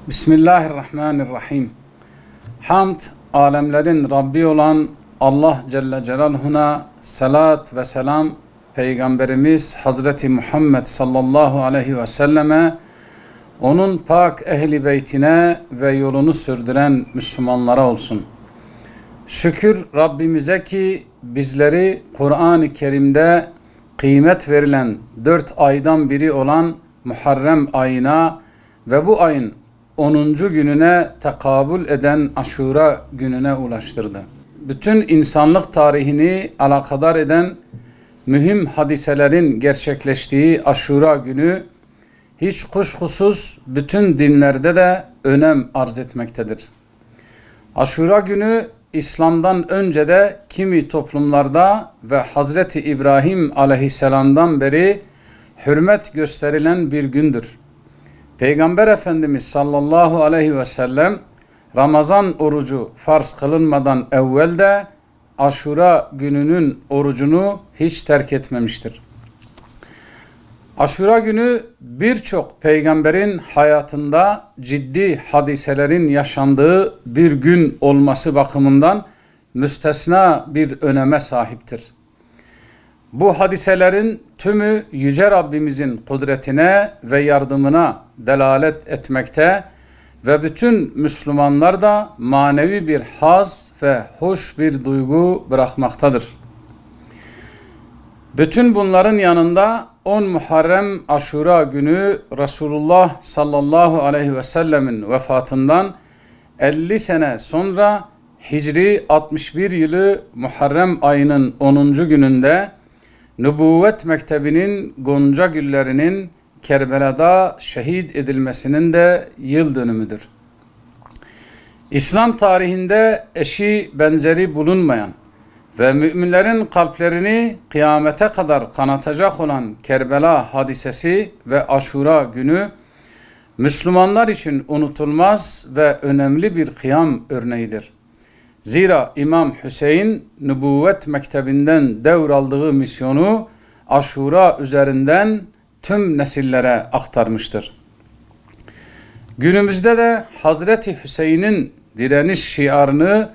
Bismillahirrahmanirrahim. Hamd, alemlerin Rabbi olan Allah Celle Celaluhu'na salat ve selam, Peygamberimiz Hazreti Muhammed sallallahu aleyhi ve selleme, onun pak ehli beytine ve yolunu sürdüren Müslümanlara olsun. Şükür Rabbimize ki bizleri Kur'an-ı Kerim'de kıymet verilen 4 aydan biri olan Muharrem ayına ve bu ayın 10. gününe tekabül eden Aşura gününe ulaştırdı. Bütün insanlık tarihini alakadar eden mühim hadiselerin gerçekleştiği Aşura günü hiç kuşkusuz bütün dinlerde de önem arz etmektedir. Aşura günü İslam'dan önce de kimi toplumlarda ve Hazreti İbrahim aleyhisselam'dan beri hürmet gösterilen bir gündür. Peygamber Efendimiz sallallahu aleyhi ve sellem Ramazan orucu farz kılınmadan evvel de Aşura gününün orucunu hiç terk etmemiştir. Aşura günü birçok peygamberin hayatında ciddi hadiselerin yaşandığı bir gün olması bakımından müstesna bir öneme sahiptir. Bu hadiselerin tümü Yüce Rabbimizin kudretine ve yardımına delalet etmekte ve bütün Müslümanlar da manevi bir haz ve hoş bir duygu bırakmaktadır. Bütün bunların yanında 10 Muharrem Aşura günü Resulullah sallallahu aleyhi ve sellemin vefatından 50 sene sonra Hicri 61 yılı Muharrem ayının 10. gününde Nübüvvet Mektebi'nin gonca güllerinin Kerbela'da şehit edilmesinin de yıl dönümüdür. İslam tarihinde eşi benzeri bulunmayan ve müminlerin kalplerini kıyamete kadar kanatacak olan Kerbela hadisesi ve Aşura günü Müslümanlar için unutulmaz ve önemli bir kıyam örneğidir. Zira İmam Hüseyin Nübüvvet Mektebi'nden devraldığı misyonu Aşura üzerinden tüm nesillere aktarmıştır. Günümüzde de Hazreti Hüseyin'in direniş şiarını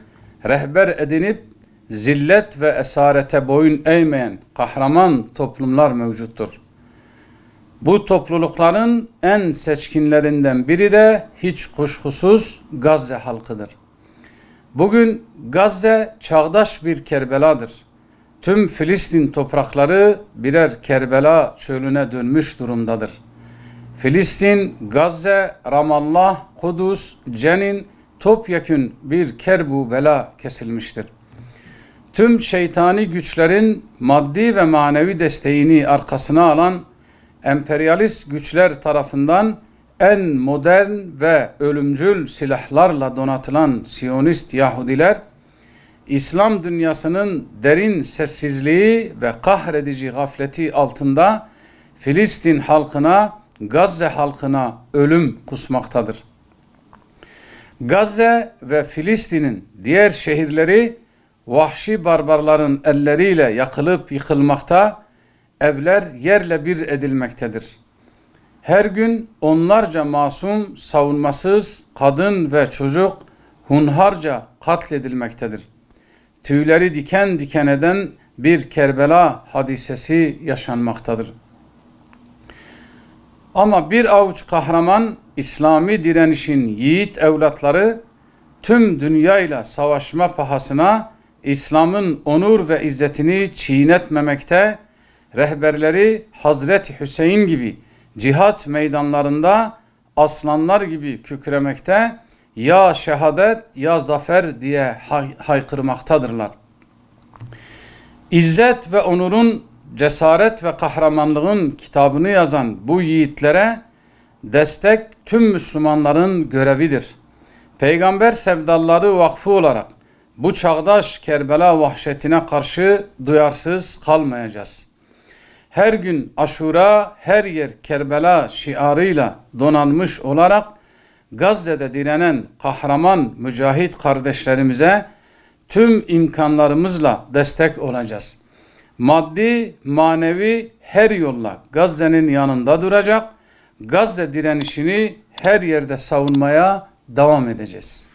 rehber edinip zillet ve esarete boyun eğmeyen kahraman toplumlar mevcuttur. Bu toplulukların en seçkinlerinden biri de hiç kuşkusuz Gazze halkıdır. Bugün Gazze çağdaş bir Kerbela'dır. Tüm Filistin toprakları birer Kerbela çölüne dönmüş durumdadır. Filistin, Gazze, Ramallah, Kudüs, Cenin topyekün bir Kerbela kesilmiştir. Tüm şeytani güçlerin maddi ve manevi desteğini arkasına alan emperyalist güçler tarafından en modern ve ölümcül silahlarla donatılan Siyonist Yahudiler, İslam dünyasının derin sessizliği ve kahredici gafleti altında Filistin halkına, Gazze halkına ölüm kusmaktadır. Gazze ve Filistin'in diğer şehirleri vahşi barbarların elleriyle yakılıp yıkılmakta, evler yerle bir edilmektedir. Her gün onlarca masum, savunmasız kadın ve çocuk hunharca katledilmektedir. Tüyleri diken diken eden bir Kerbela hadisesi yaşanmaktadır. Ama bir avuç kahraman İslami direnişin yiğit evlatları tüm dünyayla savaşma pahasına İslam'ın onur ve izzetini çiğnetmemekte, rehberleri Hazreti Hüseyin gibi cihat meydanlarında aslanlar gibi kükremekte, ya şehadet ya zafer diye haykırmaktadırlar. İzzet ve onurun, cesaret ve kahramanlığın kitabını yazan bu yiğitlere destek tüm Müslümanların görevidir. Peygamber Sevdaları Vakfı olarak bu çağdaş Kerbela vahşetine karşı duyarsız kalmayacağız. Her gün Aşura, her yer Kerbela şiarıyla donanmış olarak Gazze'de direnen kahraman mücahit kardeşlerimize tüm imkanlarımızla destek olacağız. Maddi, manevi her yolla Gazze'nin yanında duracak, Gazze direnişini her yerde savunmaya devam edeceğiz.